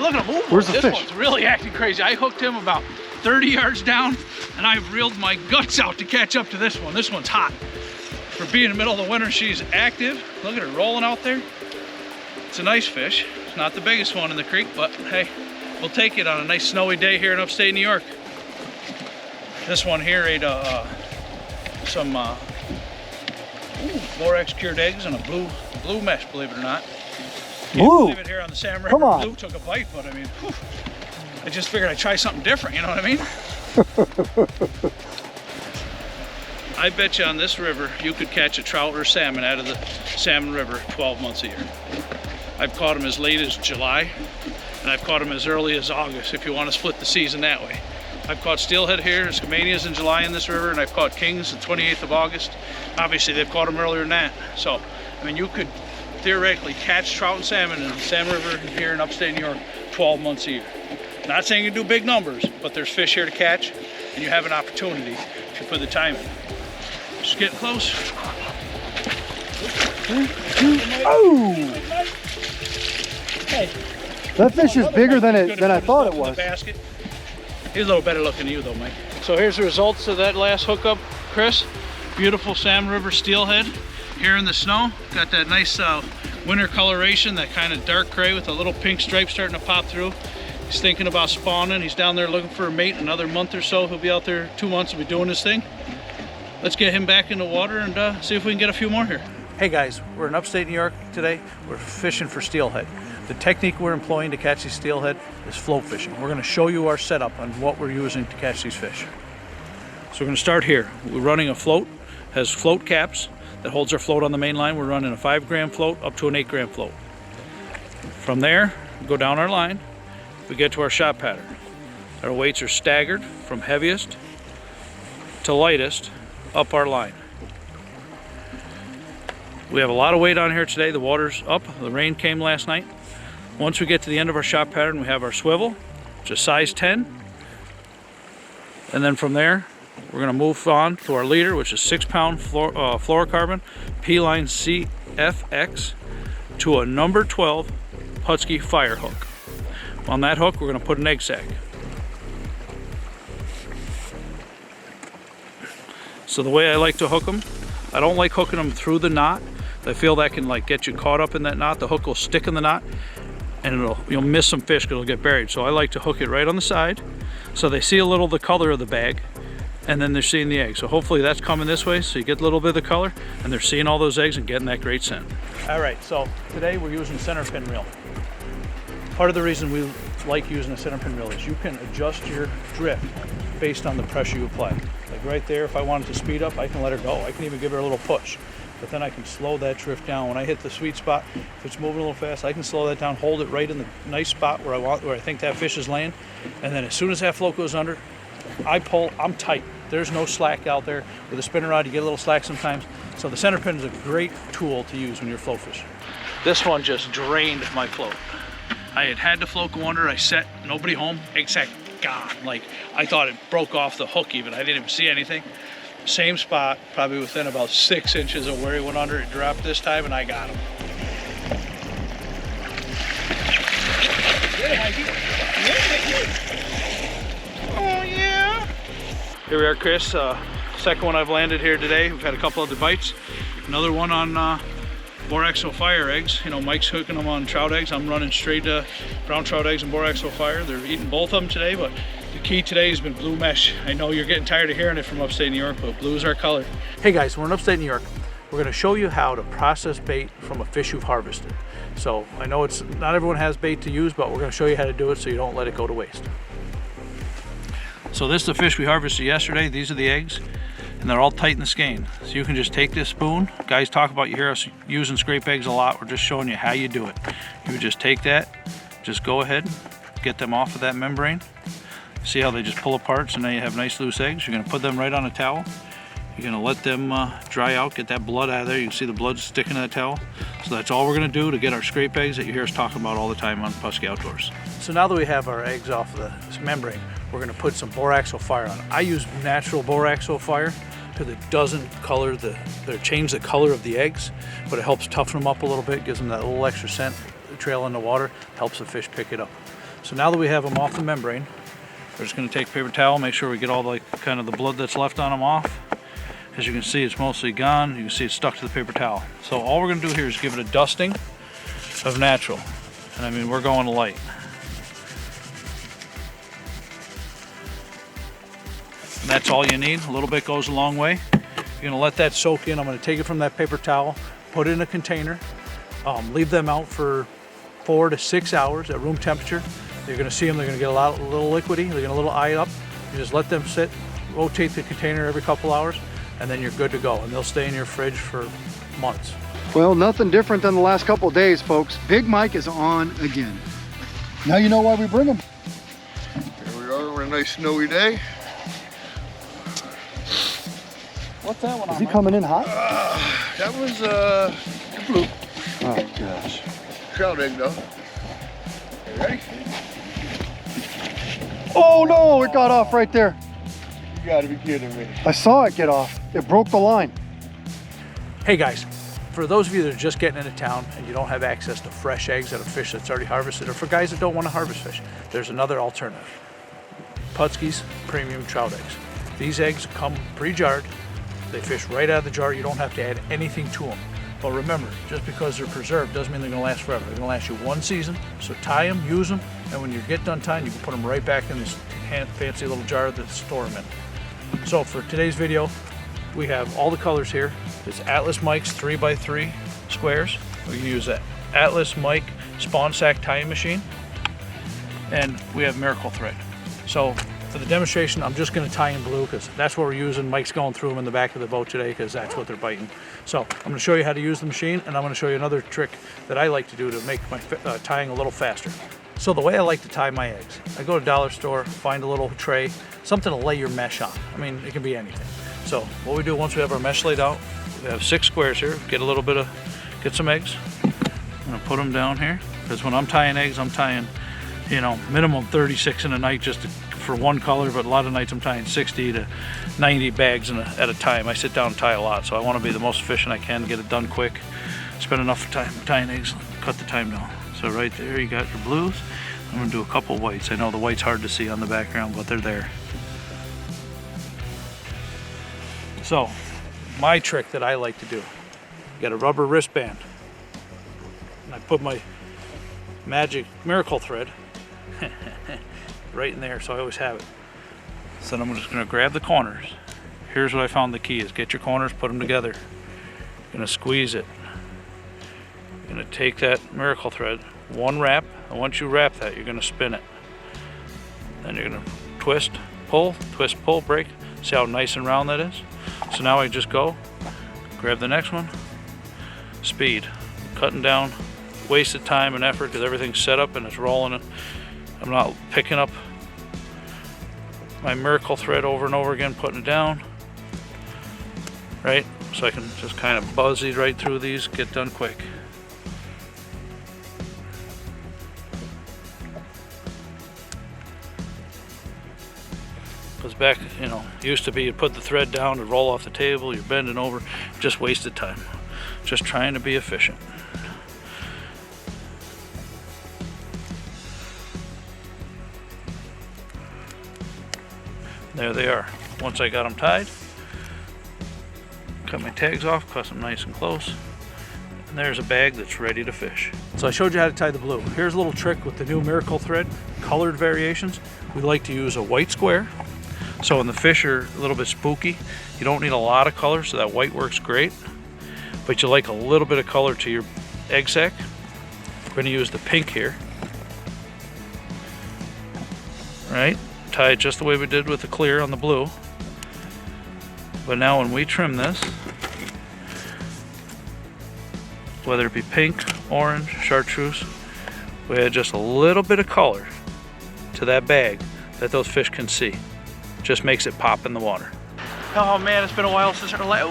look at him move. Where's the this fish? One's really acting crazy. I hooked him about 30 yards down, and I reeled my guts out to catch up to this one. This one's hot. For being in the middle of the winter, she's active. Look at her rolling out there. It's a nice fish. It's not the biggest one in the creek, but hey, we'll take it on a nice snowy day here in upstate New York. This one here ate some borax cured eggs and a blue mesh, believe it or not. Can't believe it here on the Salmon River. Come on. Blue took a bite, but I mean, whew, I just figured I'd try something different, you know what I mean? I bet you on this river you could catch a trout or salmon out of the Salmon River 12 months a year. I've caught them as late as July, and I've caught them as early as August if you want to split the season that way. I've caught steelhead here, skamanias in July in this river, and I've caught kings the 28th of August. Obviously they've caught them earlier than that. So, I mean, you could theoretically catch trout and salmon in the Salmon River here in upstate New York 12 months a year. Not saying you do big numbers, but there's fish here to catch, and you have an opportunity if you put the time in. Just get close. Oh! Hey, That fish is bigger than I thought it was. Basket. He's a little better looking than you though, Mike. So here's the results of that last hookup, Chris. Beautiful Salmon River steelhead here in the snow. Got that nice winter coloration, that kind of dark gray with a little pink stripe starting to pop through. He's thinking about spawning. He's down there looking for a mate. Another month or so, he'll be out there 2 months to be doing this thing. Let's get him back in the water and see if we can get a few more here. Hey guys, we're in upstate New York today. We're fishing for steelhead. The technique we're employing to catch these steelhead is float fishing. We're going to show you our setup on what we're using to catch these fish. So we're going to start here. We're running a float, has float caps that holds our float on the main line. We're running a 5 gram float up to an 8 gram float. From there, we go down our line, we get to our shot pattern. Our weights are staggered from heaviest to lightest up our line. We have a lot of weight on here today. The water's up, the rain came last night. Once we get to the end of our shot pattern, we have our swivel, which is size 10. And then from there, we're gonna move on to our leader, which is 6-pound fluorocarbon P-line CFX to a number 12 Pautzke fire hook. On that hook, we're gonna put an egg sac. So the way I like to hook them, I don't like hooking them through the knot. I feel that can like get you caught up in that knot. The hook will stick in the knot and you'll miss some fish because it'll get buried. So I like to hook it right on the side so they see a little of the color of the bag and then they're seeing the egg. So hopefully that's coming this way so you get a little bit of the color and they're seeing all those eggs and getting that great scent. All right, so today we're using center pin reel. Part of the reason we like using a center pin reel is you can adjust your drift based on the pressure you apply. Like right there, if I wanted to speed up, I can let her go. I can even give her a little push. But then I can slow that drift down. When I hit the sweet spot, if it's moving a little fast, I can slow that down, hold it right in the nice spot where I think that fish is laying. And then as soon as that float goes under, I pull, I'm tight. There's no slack out there. With a spinner rod, you get a little slack sometimes. So the center pin is a great tool to use when you're float fishing. This one just drained my float. I had the float go under, I set, nobody home, egg sac gone. Like, I thought it broke off the hook even. I didn't even see anything. Same spot, probably within about 6 inches of where he went under. It dropped this time and I got him. Oh yeah! Here we are, Chris. Second one I've landed here today. We've had a couple other bites. Another one on boraxo fire eggs. You know, Mike's hooking them on trout eggs. I'm running straight brown trout eggs and boraxo fire. They're eating both of them today, but the key today has been blue mesh. I know you're getting tired of hearing it from upstate New York, but blue is our color. Hey guys, we're in upstate New York. We're gonna show you how to process bait from a fish you've harvested. So I know it's not everyone has bait to use, but we're gonna show you how to do it so you don't let it go to waste. So this is the fish we harvested yesterday. These are the eggs, and they're all tight in the skein. So you can just take this spoon. Guys talk about, you hear us using scrape eggs a lot. We're just showing you how you do it. You would just take that, just go ahead, get them off of that membrane. See how they just pull apart, so now you have nice loose eggs. You're gonna put them right on a towel. You're gonna let them dry out, get that blood out of there. You can see the blood sticking to that towel. So that's all we're gonna do to get our scrape eggs that you hear us talking about all the time on Pautzke Outdoors. So now that we have our eggs off of this membrane, we're gonna put some boraxo fire on it. I use natural boraxo fire because it doesn't color change the color of the eggs, but it helps toughen them up a little bit, gives them that little extra scent trail in the water, helps the fish pick it up. So now that we have them off the membrane, we're just going to take a paper towel, make sure we get all the kind of the blood that's left on them off. As you can see, it's mostly gone. You can see it's stuck to the paper towel. So all we're going to do here is give it a dusting of natural. And I mean, we're going light. And that's all you need. A little bit goes a long way. You're going to let that soak in. I'm going to take it from that paper towel, put it in a container, leave them out for 4 to 6 hours at room temperature. You're going to see them, they're going to get a little liquidy, they're going to a little eye up. You just let them sit, rotate the container every couple hours, and then you're good to go. And they'll stay in your fridge for months. Well, nothing different than the last couple of days, folks. Big Mike is on again. Now you know why we bring him. Here we are, we're a nice snowy day. What's that one on? Is he coming in hot? That was the blue. Oh, gosh. Trout egg though. You ready? Oh, no, it got off right there. You gotta be kidding me. I saw it get off. It broke the line. Hey guys, for those of you that are just getting into town and you don't have access to fresh eggs out of fish that's already harvested, or for guys that don't want to harvest fish, there's another alternative. Pautzke's premium trout eggs. These eggs come pre-jarred. They fish right out of the jar. You don't have to add anything to them. But remember, just because they're preserved doesn't mean they're going to last forever. They're going to last you one season. So tie them, use them, and when you get done tying, you can put them right back in this fancy little jar to store them in. So for today's video, we have all the colors here. It's Atlas Mike's 3x3 squares. We can use that Atlas Mike spawn sack tying machine. And we have Miracle Thread. So for the demonstration, I'm just going to tie in blue because that's what we're using. Mike's going through them in the back of the boat today because that's what they're biting. So I'm going to show you how to use the machine, and I'm going to show you another trick that I like to do to make my tying a little faster. So the way I like to tie my eggs, I go to dollar store, find a little tray, something to lay your mesh on. I mean, it can be anything. So what we do once we have our mesh laid out, we have 6 squares here. Get some eggs. I'm going to put them down here because when I'm tying eggs, I'm tying, you know, minimum 36 in a night just for one color, but a lot of nights I'm tying 60 to 90 bags at a time. I sit down and tie a lot, so I want to be the most efficient I can, get it done quick, spend enough time tying eggs, cut the time down. So right there you got your blues. I'm going to do a couple whites. I know the white's hard to see on the background, but they're there. So my trick that I like to do, you got a rubber wristband, and I put my magic Miracle Thread right in there, so I always have it. So then I'm just going to grab the corners. Here's what I found the key is: get your corners, put them together. You're going to squeeze it. You're going to take that Miracle Thread, one wrap, and once you wrap that, you're going to spin it. Then you're going to twist, pull, break. See how nice and round that is? So now I just go, grab the next one, speed, cutting down wasted time and effort because everything's set up and it's rolling it. I'm not picking up my Miracle Thread over and over again, putting it down, right? So I can just kind of buzz these right through these, get done quick. Because back, you know, used to be you put the thread down, it'd roll off the table, you're bending over, just wasted time. Just trying to be efficient. There they are. Once I got them tied, cut my tags off, cut them nice and close, and there's a bag that's ready to fish. So I showed you how to tie the blue. Here's a little trick with the new Miracle Thread, colored variations. We like to use a white square. So when the fish are a little bit spooky, you don't need a lot of color, so that white works great. But you like a little bit of color to your egg sac. We're going to use the pink here. Right? Tie it just the way we did with the clear on the blue. But now when we trim this, whether it be pink, orange, chartreuse, we add just a little bit of color to that bag that those fish can see. Just makes it pop in the water. Oh man, it's been a while since our last.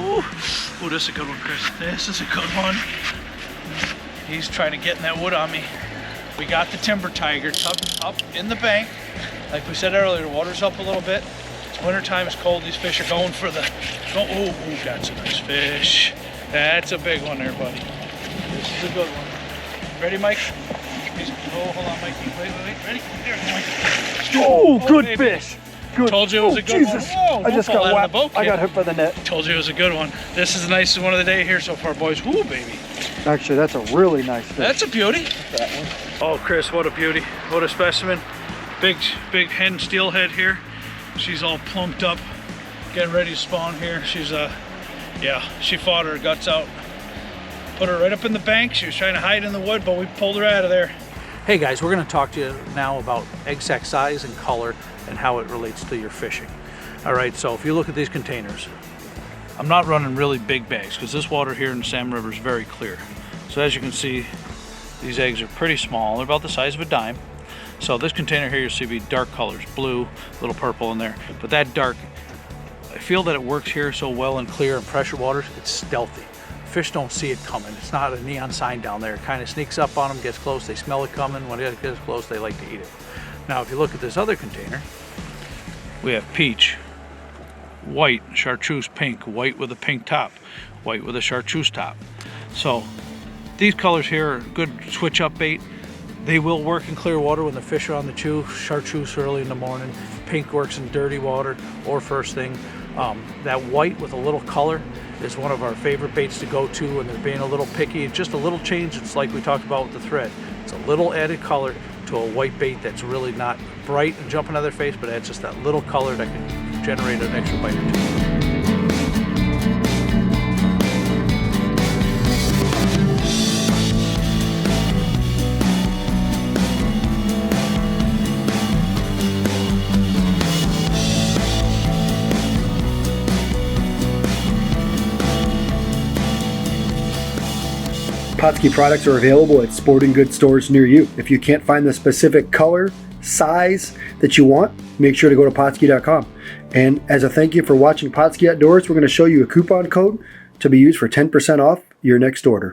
Ooh, this is a good one, Chris. This is a good one. He's trying to get in that wood on me. We got the timber tiger tucked up in the bank. Like we said earlier, the water's up a little bit. It's wintertime, it's cold. These fish are going for the. Oh, that's a nice fish. That's a big one there, buddy. This is a good one. Ready, Mike? Oh, hold on, Mikey. Wait. Ready? There, Mikey. Oh, good baby. fish. Good. Told you it was a good Jesus. one. Whoa, I just don't fall got out whacked. of the boat, I kid. got hit by the net. Told you it was a good one. This is the nicest one of the day here so far, boys. Woo, baby. Actually, that's a really nice fish. That's a beauty. That one. Oh, Chris, what a beauty. What a specimen. Big hen steelhead here. She's all plumped up, getting ready to spawn here. She's, yeah, she fought her guts out. Put her right up in the bank. She was trying to hide in the wood, but we pulled her out of there. Hey guys, we're going to talk to you now about egg sac size and color and how it relates to your fishing. All right, so if you look at these containers, I'm not running really big bags because this water here in the Salmon River is very clear. So as you can see, these eggs are pretty small. They're about the size of a dime. So this container here, you'll see be dark colors, blue, little purple in there. But that dark, I feel that it works here so well in clear and pressure waters, it's stealthy. Fish don't see it coming. It's not a neon sign down there. It kind of sneaks up on them, gets close, they smell it coming. When it gets close, they like to eat it. Now, if you look at this other container, we have peach, white, chartreuse pink, white with a pink top, white with a chartreuse top. So these colors here are good switch up bait. They will work in clear water when the fish are on the chew. Chartreuse early in the morning, pink works in dirty water or first thing. That white with a little color is one of our favorite baits to go to when they're being a little picky. It's just a little change. It's like we talked about with the thread. It's a little added color to a white bait that's really not bright and jumping out of their face, but adds just that little color that can generate an extra bite or two. Pautzke products are available at sporting goods stores near you. If you can't find the specific color, size that you want, make sure to go to Pautzke.com. And as a thank you for watching Pautzke Outdoors, we're going to show you a coupon code to be used for 10% off your next order.